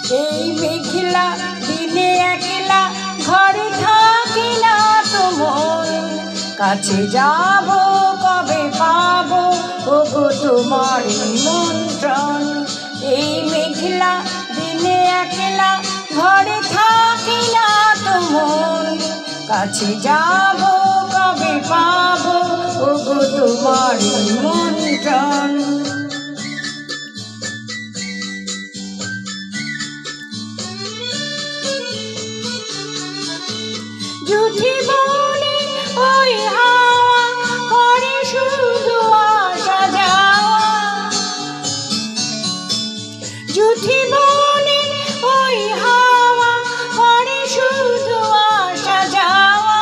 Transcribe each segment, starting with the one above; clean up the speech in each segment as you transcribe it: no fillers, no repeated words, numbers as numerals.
এই মেঘলা দিনে একলা ঘরে থাকি না তো মন, কাছে যাব কবে পাবো ওগো তোমার নিমন্ত্রণ। এই মেঘলা দিনে একলা ঘরে থাকি না তো মন, কাছে যাব কবে পাবো ওগো তোমার নিমন্ত্রণ। জুঠি বনে ওই হাওয়া করে শুধু আসা যাওয়া, জুঠি বনে ওই হাওয়া করে শুধু আসা যাওয়া।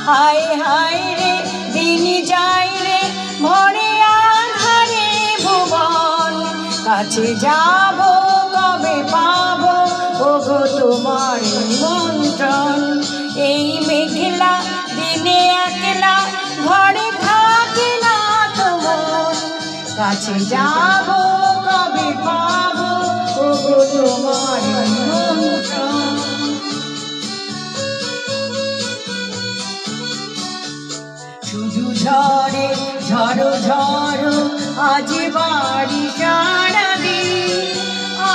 হায় হায় রে দিন যায় রে ভরে আধারে ভুবন, কাছে যাব কবে পাবো ওগো তোমার নিমন্ত্রণ। এই মেঘলা দিনে একলা ঘরে থাকে না তো মন, কাছে যাব কবে পাবো ওগো তোমার নিমন্ত্রণ। শুধু ঝড়ে ঝড়ো ঝড়ো আজ বাড়ি সারাদিন,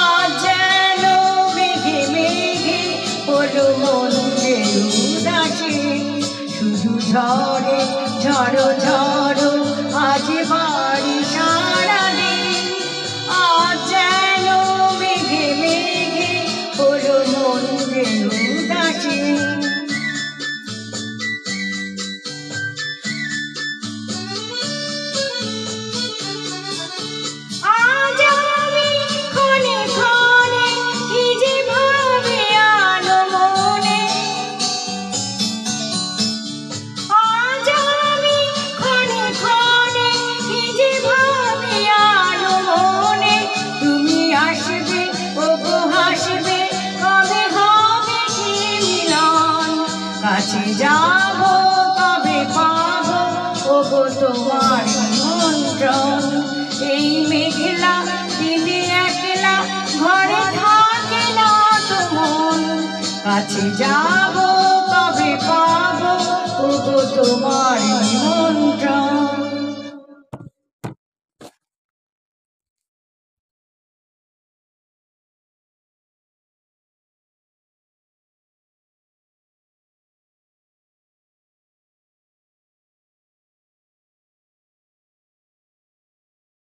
আজ যেন মেঘে মেঘে হলো মন যে উদাসী। শুধু ঝড়ে ঝড়ো ঝড়ো আজ বাড়ি সারাদিন, আজ যেন মেঘে মেঘে হলো মন যে উদাসী। কাছে যাব কবে পাবো ওগো তোমার নিমন্ত্রণ। এই মেঘলা দিনে একলা ঘরে থাকে না তো মন, কাছে যাব কবে পাবো ওগো তোমার নিমন্ত্রণ।